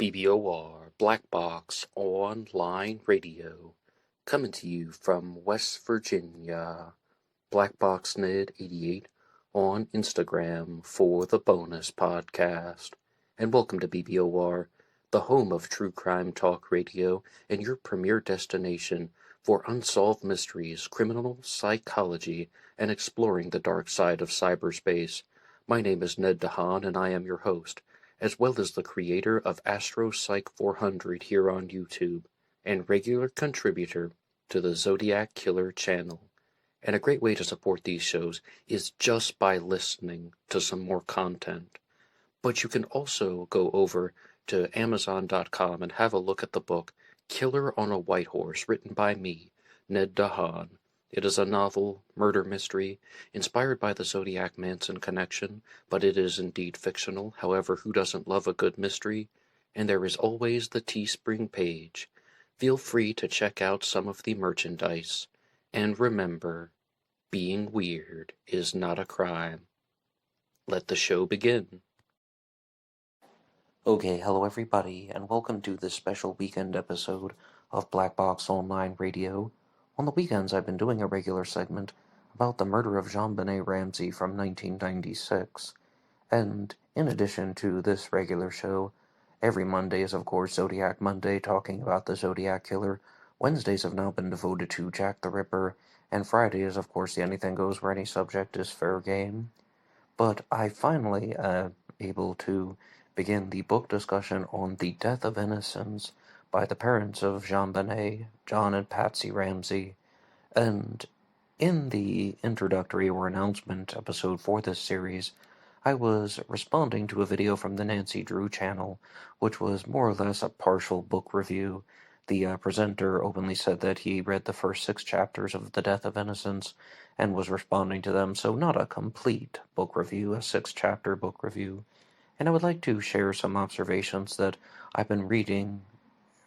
BBOR Black Box Online Radio, coming to you from West Virginia. BlackBoxNed88 on Instagram for the bonus podcast. And welcome to BBOR, the home of true crime talk radio and your premier destination for unsolved mysteries, criminal psychology, and exploring the dark side of cyberspace. My name is Ned DeHaan, and I am your host, as well as the creator of Astro Psych 400 here on YouTube, and regular contributor to the Zodiac Killer channel. And a great way to support these shows is just by listening to some more content. But you can also go over to Amazon.com and have a look at the book Killer on a White Horse, written by me, Ned DeHaan. It is a novel, murder mystery, inspired by the Zodiac Manson connection, but it is indeed fictional. However, who doesn't love a good mystery? And there is always the TeeSpring page. Feel free to check out some of the merchandise. And remember, being weird is not a crime. Let the show begin. Okay, hello everybody, and welcome to this special weekend episode of Black Box Online Radio. On the weekends, I've been doing a regular segment about the murder of JonBenet Ramsey from 1996. And in addition to this regular show, every Monday is of course Zodiac Monday, talking about the Zodiac Killer. Wednesdays have now been devoted to Jack the Ripper, and Friday is of course the Anything Goes where any subject is fair game. But I finally able to begin the book discussion on The Death of Innocence by the parents of JonBenet, John and Patsy Ramsey. And in the introductory or announcement episode for this series, I was responding to a video from the Nancy Drew channel, which was more or less a partial book review. The presenter openly said that he read the first 6 chapters of The Death of Innocence and was responding to them, so not a complete book review, a 6-chapter book review. And I would like to share some observations that I've been reading,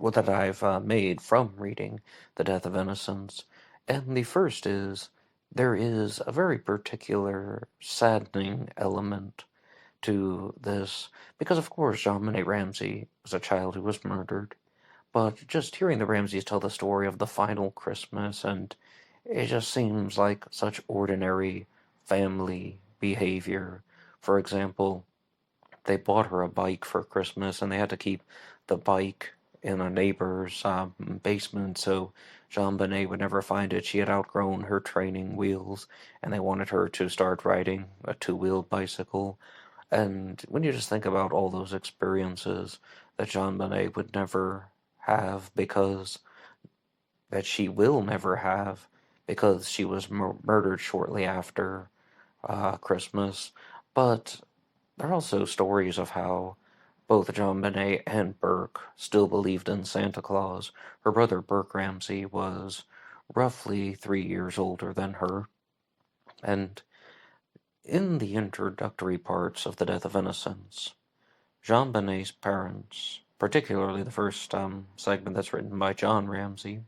that I've made from reading The Death of Innocence. And the first is, there is a very particular saddening element to this, because of course JonBenet Ramsey was a child who was murdered, but just hearing the Ramseys tell the story of the final Christmas, and it just seems like such ordinary family behavior. For example, they bought her a bike for Christmas, and they had to keep the bike in a neighbor's basement, so JonBenet would never find it. She had outgrown her training wheels, and they wanted her to start riding a 2-wheeled bicycle. And when you just think about all those experiences that JonBenet would never have, because that she will never have, because she was murdered shortly after Christmas. But there are also stories of how both JonBenet and Burke still believed in Santa Claus. Her brother Burke Ramsey was roughly 3 years older than her. And in the introductory parts of The Death of Innocence, JonBenet's parents, particularly the first segment that's written by John Ramsey,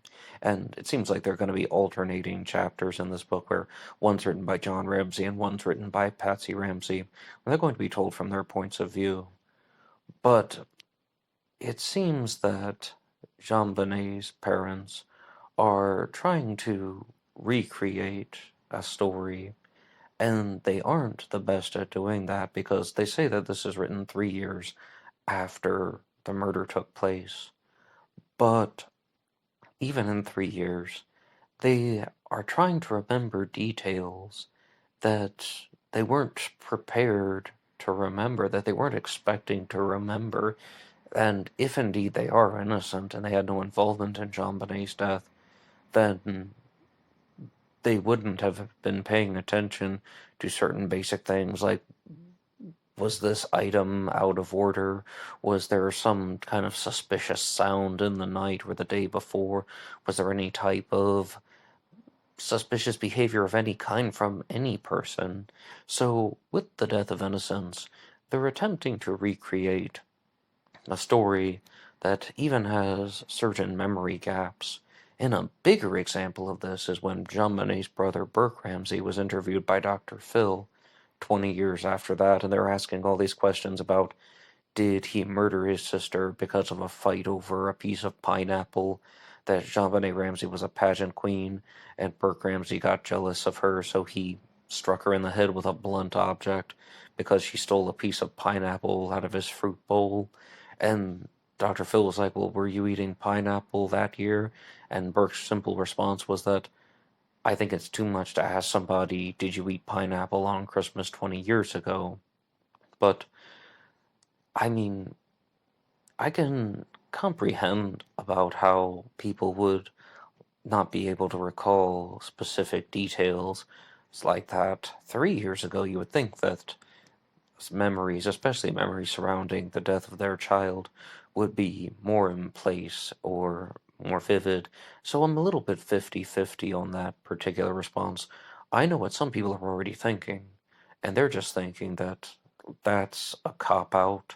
and it seems like there are going to be alternating chapters in this book where one's written by John Ramsey and one's written by Patsy Ramsey, and they're going to be told from their points of view. But it seems that JonBenet's parents are trying to recreate a story, and they aren't the best at doing that, because they say that this is written 3 years after the murder took place. But even in 3 years, they are trying to remember details that they weren't prepared to remember, that they weren't expecting to remember. And if indeed they are innocent and they had no involvement in JonBenet's death, then they wouldn't have been paying attention to certain basic things like, was this item out of order? Was there some kind of suspicious sound in the night or the day before? Was there any type of suspicious behavior of any kind from any person? So, with The Death of Innocence, they're attempting to recreate a story that even has certain memory gaps. And a bigger example of this is when JonBenet's brother Burke Ramsey was interviewed by Dr. Phil 20 years after that, and they're asking all these questions about, did he murder his sister because of a fight over a piece of pineapple? That JonBenet Ramsey was a pageant queen, and Burke Ramsey got jealous of her, so he struck her in the head with a blunt object because she stole a piece of pineapple out of his fruit bowl. And Dr. Phil was like, well, were you eating pineapple that year? And Burke's simple response was that, I think it's too much to ask somebody, did you eat pineapple on Christmas 20 years ago? But, I mean, I can comprehend about how people would not be able to recall specific details. It's like that 3 years ago. You would think that memories, especially memories surrounding the death of their child, would be more in place or more vivid. So I'm a little bit 50-50 on that particular response. I know what some people are already thinking, and they're just thinking that that's a cop-out,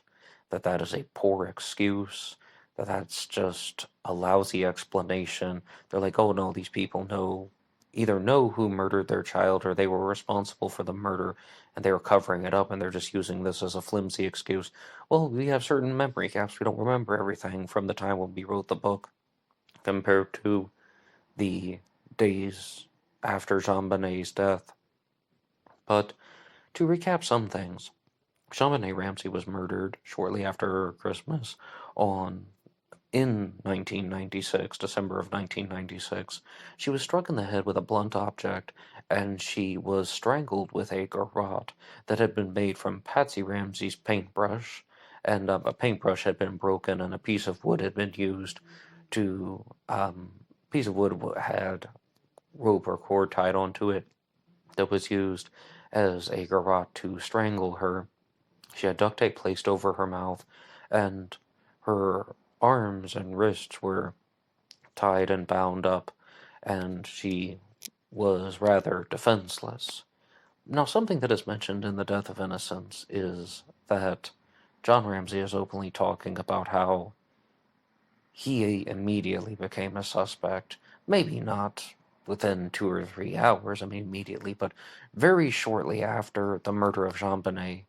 that that is a poor excuse, that that's just a lousy explanation. They're like, oh no, these people either know who murdered their child or they were responsible for the murder and they were covering it up and they're just using this as a flimsy excuse. Well, we have certain memory gaps. We don't remember everything from the time when we wrote the book compared to the days after JonBenet's death. But to recap some things, JonBenet Ramsey was murdered shortly after Christmas in 1996, December of 1996. She was struck in the head with a blunt object, and she was strangled with a garrote that had been made from Patsy Ramsey's paintbrush, and a paintbrush had been broken, and a piece of wood had been used to, piece of wood had rope or cord tied onto it that was used as a garrote to strangle her. She had duct tape placed over her mouth, and her arms and wrists were tied and bound up, and she was rather defenseless. Now, something that is mentioned in The Death of Innocence is that John Ramsey is openly talking about how he immediately became a suspect. Maybe not within 2 or 3 hours, I mean immediately, but very shortly after the murder of JonBenet,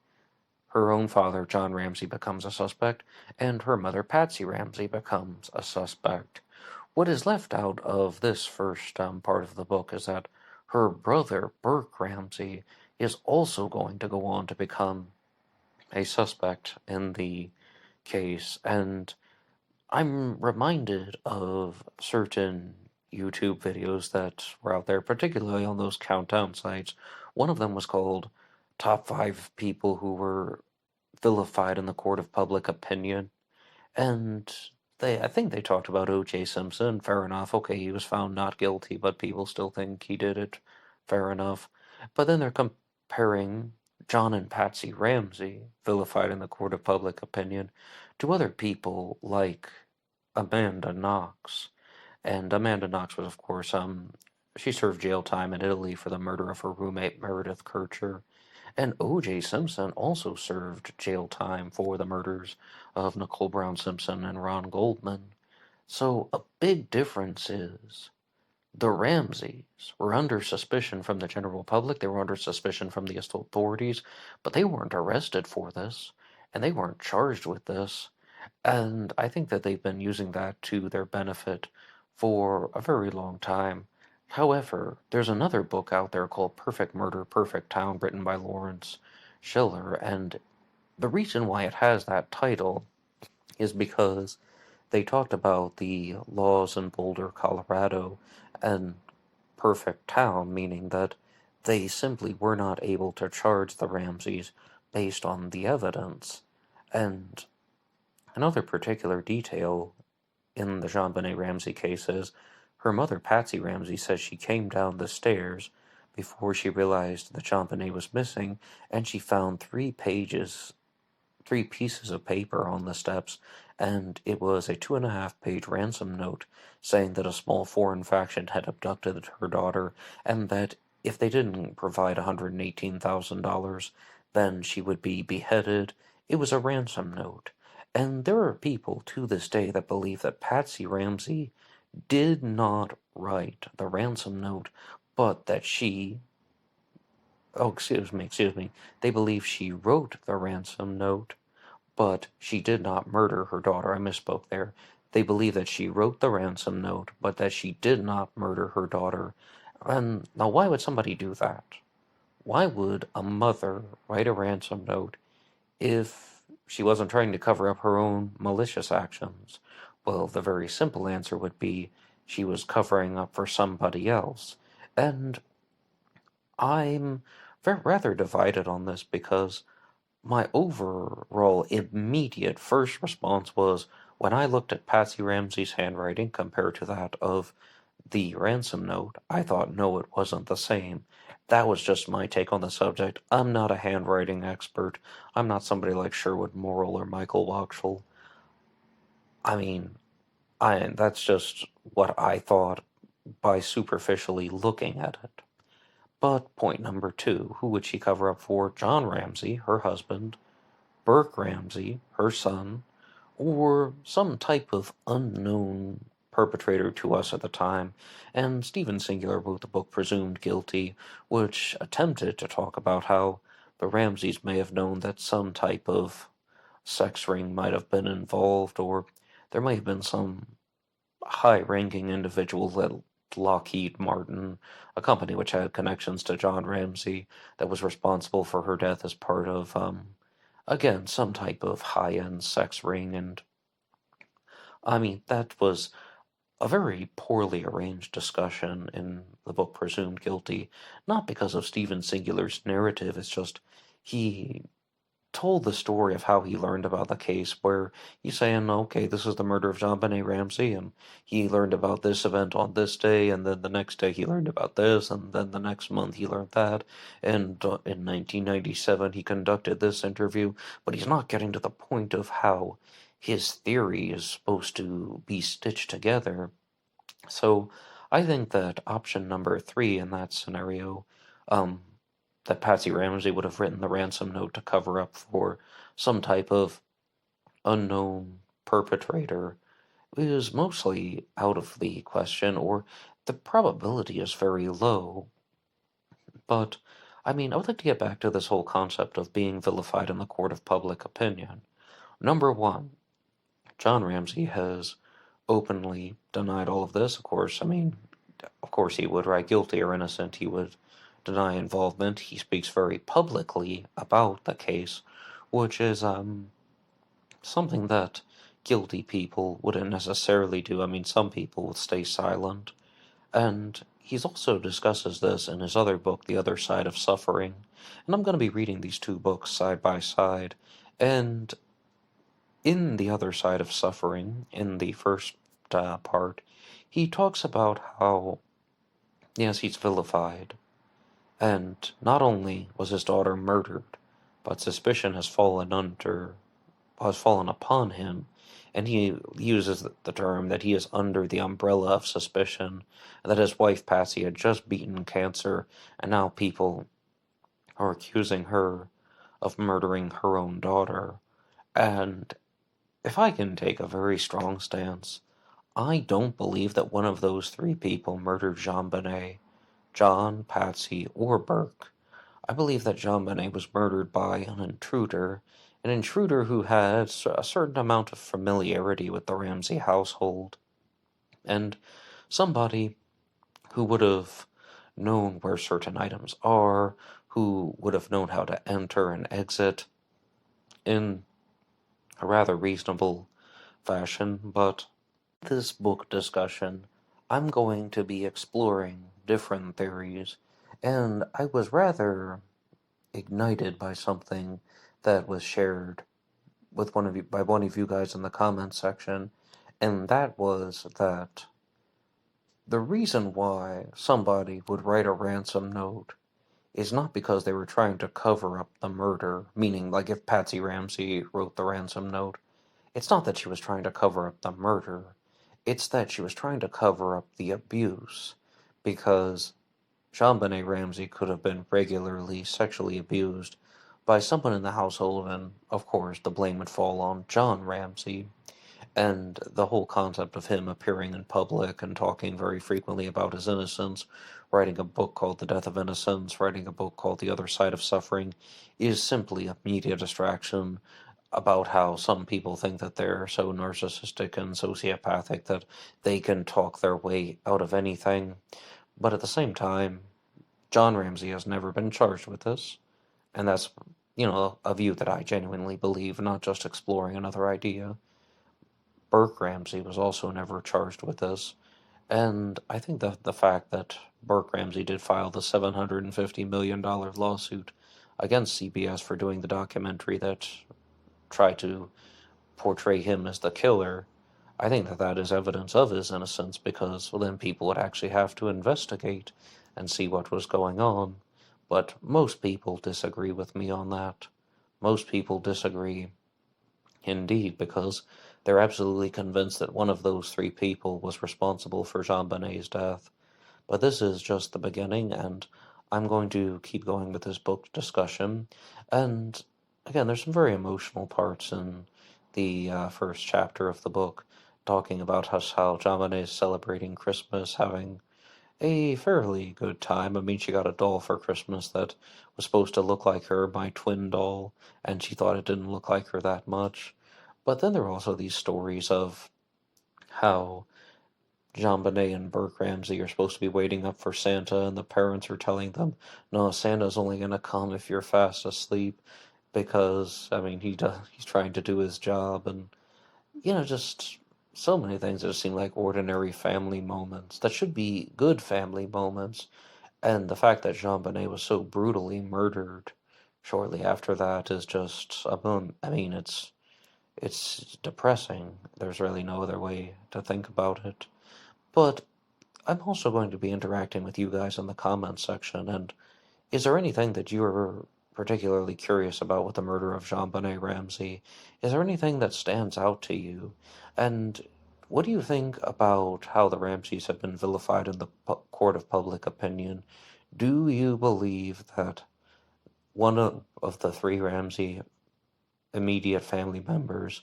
her own father, John Ramsey, becomes a suspect, and her mother, Patsy Ramsey, becomes a suspect. What is left out of this first part of the book is that her brother, Burke Ramsey, is also going to go on to become a suspect in the case, and I'm reminded of certain YouTube videos that were out there, particularly on those countdown sites. One of them was called Top 5 People Who Were Vilified in the Court of Public Opinion. And I think they talked about O.J. Simpson. Fair enough. Okay, he was found not guilty, but people still think he did it. Fair enough. But then they're comparing John and Patsy Ramsey, vilified in the Court of Public Opinion, to other people like Amanda Knox. And Amanda Knox was, of course, she served jail time in Italy for the murder of her roommate Meredith Kircher. And O.J. Simpson also served jail time for the murders of Nicole Brown Simpson and Ron Goldman. So a big difference is the Ramseys were under suspicion from the general public, they were under suspicion from the authorities, but they weren't arrested for this, and they weren't charged with this. And I think that they've been using that to their benefit for a very long time. However, there's another book out there called Perfect Murder, Perfect Town, written by Lawrence Schiller, and the reason why it has that title is because they talked about the laws in Boulder, Colorado, and Perfect Town, meaning that they simply were not able to charge the Ramseys based on the evidence. And another particular detail in the JonBenet Ramsey case is her mother, Patsy Ramsey, says she came down the stairs before she realized that JonBenet was missing, and she found 3 pieces of paper on the steps, and it was a 2.5-page ransom note saying that a small foreign faction had abducted her daughter, and that if they didn't provide $118,000, then she would be beheaded. It was a ransom note. And there are people to this day that believe that Patsy Ramsey did not write the ransom note, but that excuse me, they believe she wrote the ransom note, but she did not murder her daughter. I misspoke there. They believe that she wrote the ransom note, but that she did not murder her daughter. And now, why would somebody do that? Why would a mother write a ransom note if she wasn't trying to cover up her own malicious actions? Well, the very simple answer would be she was covering up for somebody else. And I'm rather divided on this because my overall immediate first response was when I looked at Patsy Ramsey's handwriting compared to that of the ransom note, I thought, no, it wasn't the same. That was just my take on the subject. I'm not a handwriting expert. I'm not somebody like Sherwood Morrill or Michael Wachtel. I mean, that's just what I thought by superficially looking at it. But point number two, who would she cover up for? John Ramsey, her husband, Burke Ramsey, her son, or some type of unknown perpetrator to us at the time. And Stephen Singular wrote the book Presumed Guilty, which attempted to talk about how the Ramseys may have known that some type of sex ring might have been involved, or there might have been some high-ranking individual at Lockheed Martin, a company which had connections to John Ramsey, that was responsible for her death as part of, again, some type of high-end sex ring. And I mean, that was a very poorly arranged discussion in the book Presumed Guilty, not because of Stephen Singular's narrative, it's just he told the story of how he learned about the case, where he's saying, okay, this is the murder of JonBenet Ramsey, and he learned about this event on this day, and then the next day he learned about this, and then the next month he learned that, and in 1997 he conducted this interview, but he's not getting to the point of how his theory is supposed to be stitched together. So I think that option number three in that scenario, um, that Patsy Ramsey would have written the ransom note to cover up for some type of unknown perpetrator, is mostly out of the question, or the probability is very low. But, I mean, I would like to get back to this whole concept of being vilified in the court of public opinion. Number one, John Ramsey has openly denied all of this, of course. I mean, of course he would, right? Guilty or innocent, he would deny involvement. He speaks very publicly about the case, which is something that guilty people wouldn't necessarily do. I mean, some people would stay silent. And he's also discusses this in his other book, The Other Side of Suffering. And I'm going to be reading these two books side by side. And in The Other Side of Suffering, in the first part, he talks about how, yes, he's vilified. And not only was his daughter murdered, but suspicion has fallen upon him, and he uses the term that he is under the umbrella of suspicion, and that his wife Patsy had just beaten cancer, and now people are accusing her of murdering her own daughter. And if I can take a very strong stance, I don't believe that one of those three people murdered JonBenet, John, Patsy, or Burke. I believe that JonBenet was murdered by an intruder who had a certain amount of familiarity with the Ramsey household, and somebody who would have known where certain items are, who would have known how to enter and exit in a rather reasonable fashion. But this book discussion, I'm going to be exploring different theories, and I was rather ignited by something that was shared with one of you guys in the comments section, and that was that the reason why somebody would write a ransom note is not because they were trying to cover up the murder, meaning like if Patsy Ramsey wrote the ransom note, it's not that she was trying to cover up the murder, it's that she was trying to cover up the abuse, because JonBenet Ramsey could have been regularly sexually abused by someone in the household, and of course the blame would fall on John Ramsey. And the whole concept of him appearing in public and talking very frequently about his innocence, writing a book called The Death of Innocence, writing a book called The Other Side of Suffering, is simply a media distraction, about how some people think that they're so narcissistic and sociopathic that they can talk their way out of anything. But at the same time, John Ramsey has never been charged with this, and that's, a view that I genuinely believe, not just exploring another idea. Burke Ramsey was also never charged with this, and I think that the fact that Burke Ramsey did file the $750 million lawsuit against CBS for doing the documentary that tried to portray him as the killer, I think that that is evidence of his innocence, because well, then people would actually have to investigate and see what was going on. But most people disagree with me on that. Most people disagree indeed, because they're absolutely convinced that one of those three people was responsible for JonBenet's death. But this is just the beginning, and I'm going to keep going with this book discussion. And again, there's some very emotional parts in the first chapter of the book, talking about how JonBenet is celebrating Christmas, having a fairly good time. I mean, she got a doll for Christmas that was supposed to look like her, my twin doll, and she thought it didn't look like her that much. But then there are also these stories of how JonBenet and Burke Ramsey are supposed to be waiting up for Santa, and the parents are telling them, no, Santa's only going to come if you're fast asleep, because, I mean, he's trying to do his job, and, just so many things that seem like ordinary family moments that should be good family moments. And the fact that JonBenet was so brutally murdered shortly after that is just, I mean, it's depressing. There's really no other way to think about it. But I'm also going to be interacting with you guys in the comments section, and is there anything that you're particularly curious about with the murder of JonBenet Ramsey? Is there anything that stands out to you? And what do you think about how the Ramseys have been vilified in the court of public opinion? Do you believe that one of the three Ramsey immediate family members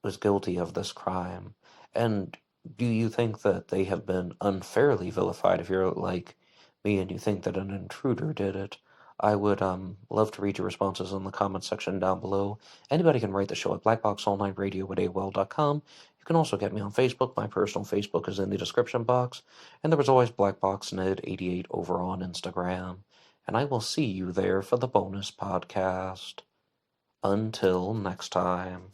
was guilty of this crime? And do you think that they have been unfairly vilified? If you're like me and you think that an intruder did it, I would love to read your responses in the comments section down below. Anybody can write the show at BlackBoxOnlineRadio@AOL.com. You can also get me on Facebook. My personal Facebook is in the description box. And there was always BlackBoxNed88 over on Instagram. And I will see you there for the bonus podcast. Until next time.